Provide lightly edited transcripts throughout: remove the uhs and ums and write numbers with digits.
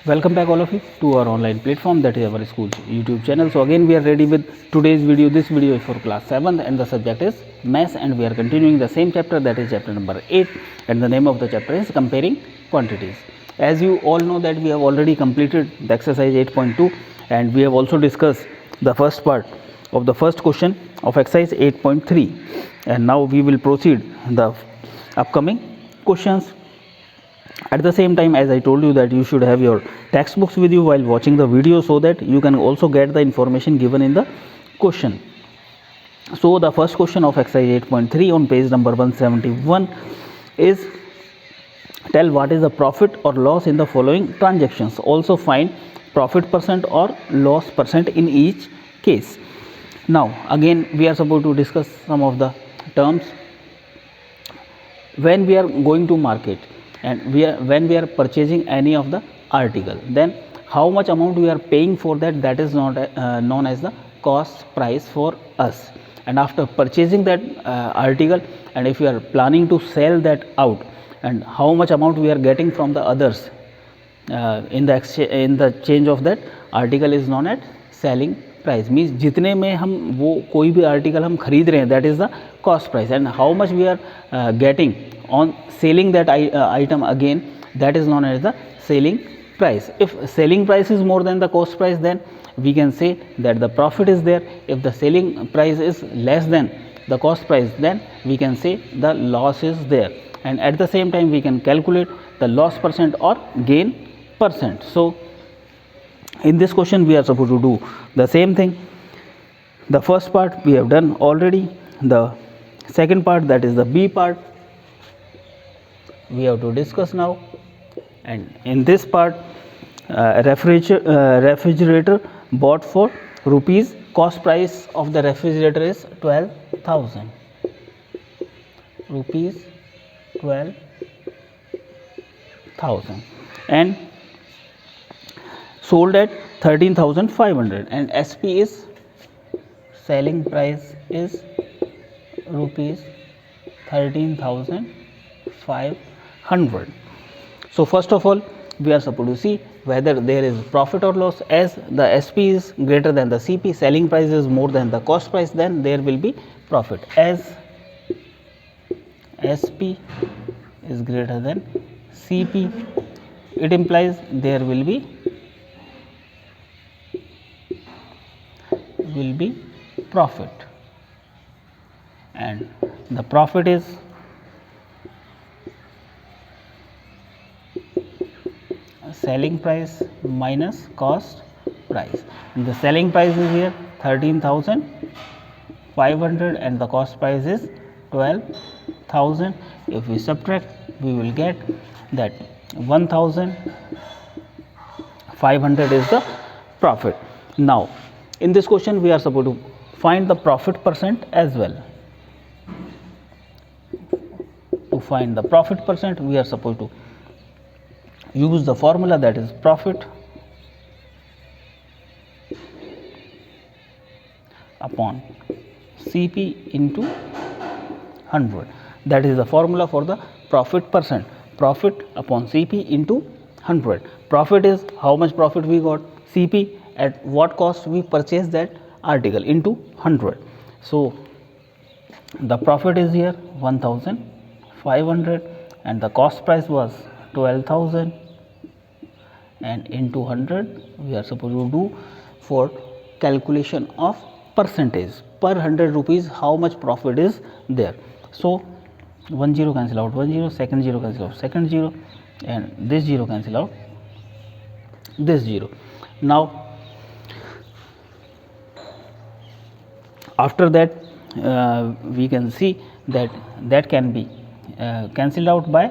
Welcome back all of you to our online platform, that is our school's YouTube channel. So again we are ready with today's video. This video is for class 7th and the subject is maths, and we are continuing the same chapter, that is chapter number 8, and the name of the chapter is comparing quantities. As you all know that we have already completed the exercise 8.2 and we have also discussed the first part of the first question of exercise 8.3, and now we will proceed the upcoming questions. At the same time, as I told you that you should have your textbooks with you while watching the video, so that you can also get the information given in the question. So the first question of exercise 8.3 on page number 171 is, tell what is the profit or loss in the following transactions. Also find profit percent or loss percent in each case. Now again we are supposed to discuss some of the terms. When we are going to market and when we are purchasing any of the article, then how much amount we are paying for that, that is not known as the cost price for us. And after purchasing that article, and if we are planning to sell that out, and how much amount we are getting from the others in the change of that article is known as selling price. Means जितने में हम वो कोई भी article हम खरीद रहे हैं, that is the cost price, and how much we are getting on selling that item again, that is known as the selling price. If selling price is more than the cost price, then we can say that the profit is there. If the selling price is less than the cost price, then we can say the loss is there. And at the same time we can calculate the loss percent or gain percent. So in this question we are supposed to do the same thing. The first part we have done already. The second part, that is the B part, we have to discuss now. And in this part, refrigerator bought for rupees, cost price of the refrigerator is 12,000 rupees, 12,000, and sold at 13,500, and SP is selling price is rupees 13,500. So first of all we are supposed to see whether there is profit or loss. As the SP is greater than the CP, selling price is more than the cost price, then there will be profit. As SP is greater than CP, it implies there will be profit, and the profit is selling price minus cost price, and the selling price is here 13,500 and the cost price is 12,000. If we subtract, we will get that 1,500 is the profit. Now in this question we are supposed to find the profit percent as well. To find the profit percent, we are supposed to use the formula, that is profit upon CP into 100. That is the formula for the profit percent. Profit upon CP into 100. Profit is how much profit we got, CP at what cost we purchased that article, into 100. So the profit is here 1,500 and the cost price was 12,000, and into 100 we are supposed to do for calculation of percentage per 100 rupees, how much profit is there. So 1 0 cancel out 1 0, second 0 cancel out second 0, and this 0 cancel out this 0. Now after that we can see that that can be cancelled out by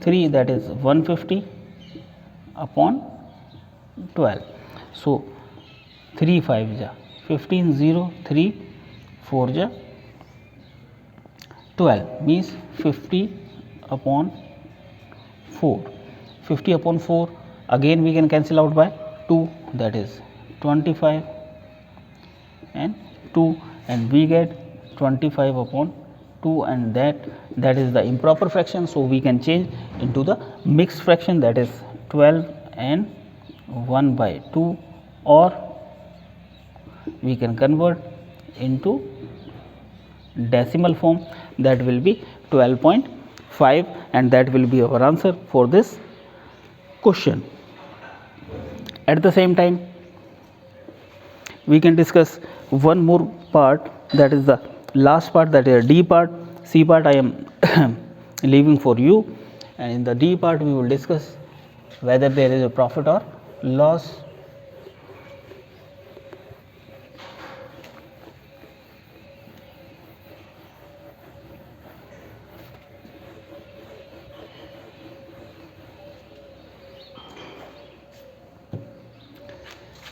3, that is 150 upon 12. So 3 5 ja 15, 0 3 4 ja 12, means 50 upon 4. 50 upon 4 again we can cancel out by 2, that is 25 and 2, and we get 25 upon 2, and that is the improper fraction. So we can change into the mixed fraction, that is 12 and 1 by 2, or we can convert into decimal form, that will be 12.5, and that will be our answer for this question. At the same time, we can discuss one more part, that is the last part, that is D part. C part I am leaving for you, and in the D part we will discuss whether there is a profit or loss.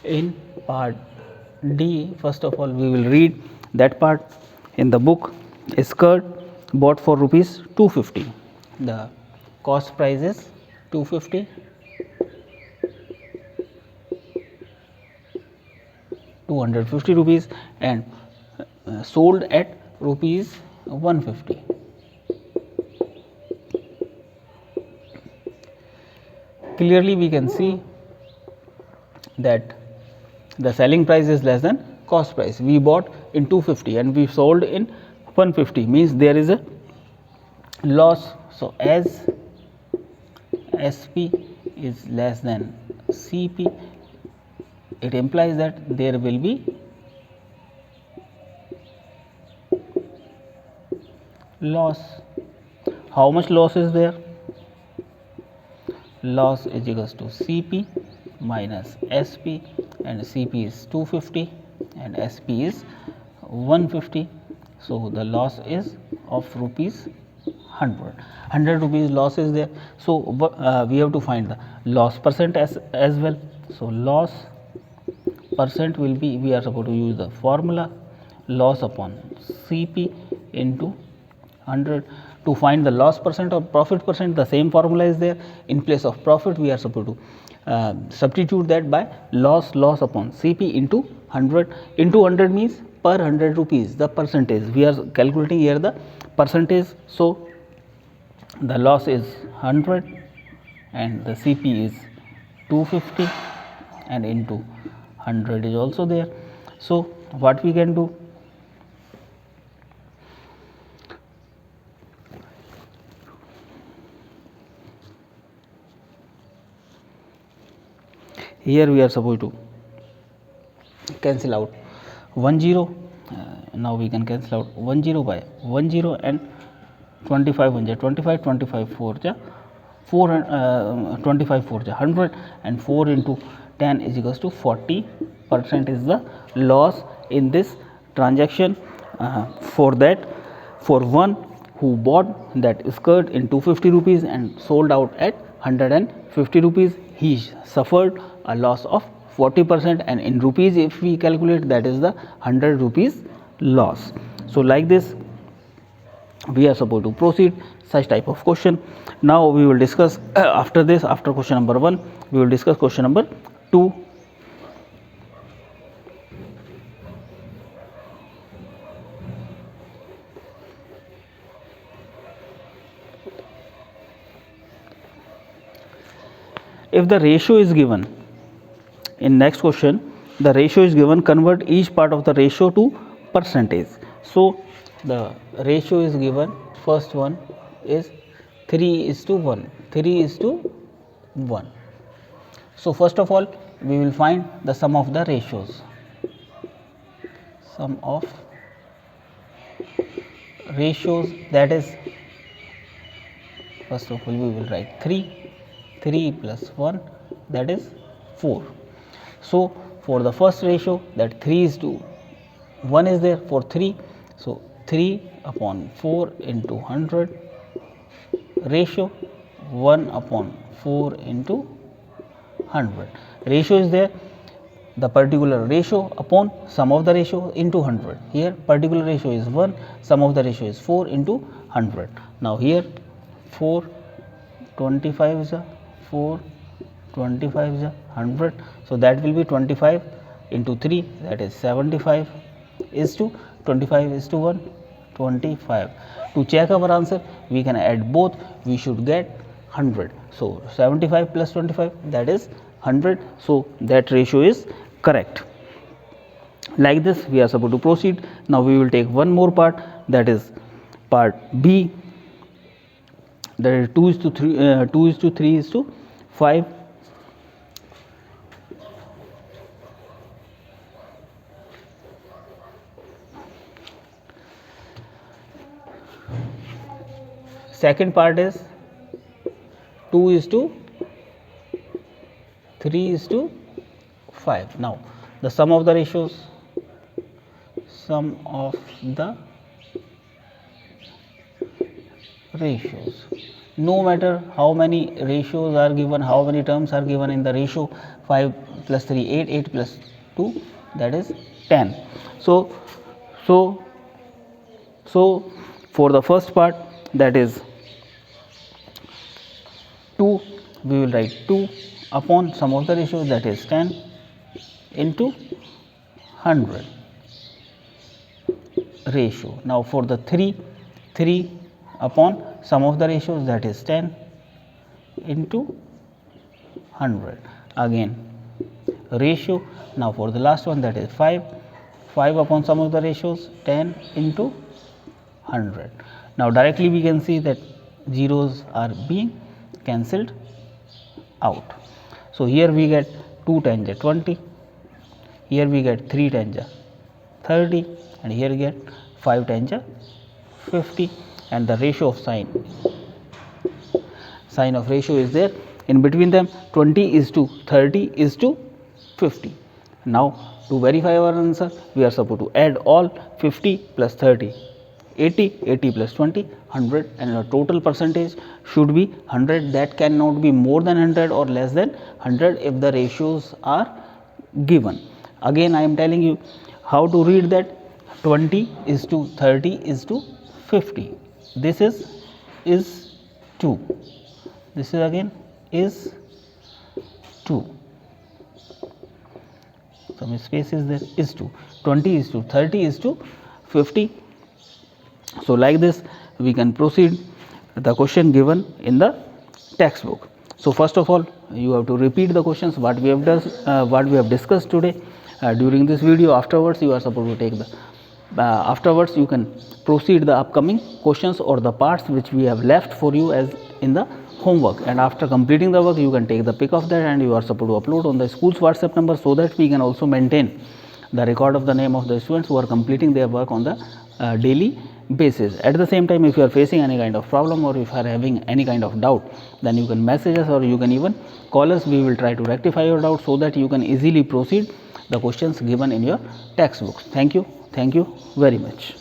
In part D, first of all we will read that part. In the book, a skirt bought for rupees 250. The cost price is 250. 250 rupees, and sold at rupees 150. Clearly we can see that the selling price is less than cost price. We bought in 250 and we sold in 150, means there is a loss. So as SP is less than CP, it implies that there will be loss. How much loss is there? Loss is equals to CP minus SP, and CP is 250 and SP is 150. So the loss is of rupees 100 rupees loss is there. So we have to find the loss percent as well. So loss percent will be, we are supposed to use the formula loss upon CP into 100. To find the loss percent or profit percent, the same formula is there. In place of profit, we are supposed to substitute that by loss upon CP into 100. Into 100 means per 100 rupees, the percentage. We are calculating here the percentage. So the loss is 100 and the CP is 250, and into 100 is also there. So what we can do? Here we are supposed to cancel out 10. Now we can cancel out 10 by 10, and 25 25, 25 4 4, 25 4 100, and 4 into 10 is equals to 40% is the loss in this transaction. For that, for one who bought that skirt in 250 rupees and sold out at 150 rupees, he suffered a loss of 40%, and in rupees if we calculate, that is the 100 rupees loss. So like this we are supposed to proceed such type of question. Now we will discuss after this, after question number 1, we will discuss question number 2. If the ratio is given in next question, the ratio is given, convert each part of the ratio to percentage. So the ratio is given, first one is 3:1, 3:1. So first of all we will find the sum of the ratios. Sum of ratios, that is, first of all we will write 3 plus 1, that is 4. So for the first ratio, that 3:1 is there for 3. So 3 upon 4 into 100, ratio 1 upon 4 into 100. Ratio is there, the particular ratio upon sum of the ratio into 100. Here particular ratio is 1, sum of the ratio is 4 into 100. Now here 4 25 is a 4 25 is a 100. So that will be 25 into 3, that is 75 is to 25 is to 1, 25. To check our answer, we can add both, we should get 100. So 75 plus 25, that is 100. So that ratio is correct. Like this we are supposed to proceed. Now we will take one more part, that is part B, that is 2:3, 2:3:5. Second part is 2:3:5. Now the sum of the ratios, no matter how many ratios are given, how many terms are given in the ratio, 5 plus 3 8, 8 plus 2, that is 10. So for the first part, that is 2, we will write 2 upon sum of the ratios, that is 10 into 100 ratio. Now for the 3 upon sum of the ratios, that is 10 into 100, again ratio. Now for the last one, that is 5 upon sum of the ratios, 10 into 100. Now directly we can see that zeros are being cancelled out. So here we get 2 times 20, here we get 3 times 30, and here we get 5 times 50, and the ratio of sign of ratio is there in between them. 20:30 is to 50. Now to verify our answer, we are supposed to add all 50 plus 30, 80, 80 plus 20, 100, and the total percentage should be 100. That cannot be more than 100 or less than 100 if the ratios are given. Again I am telling you how to read that. 20:30 is to 50. This is 2. This is again is 2. Some space is there, is 2. 20:30 is to 50. So like this we can proceed the question given in the textbook. So first of all, you have to repeat the questions what we have discussed today during this video. Afterwards you are supposed to take the afterwards you can proceed the upcoming questions or the parts which we have left for you as in the homework, and after completing the work you can take the pic of that and you are supposed to upload on the school's WhatsApp number, so that we can also maintain the record of the name of the students who are completing their work on the daily basis. At the same time, if you are facing any kind of problem or if you are having any kind of doubt, then you can message us or you can even call us. We will try to rectify your doubt so that you can easily proceed the questions given in your textbooks. Thank you very much.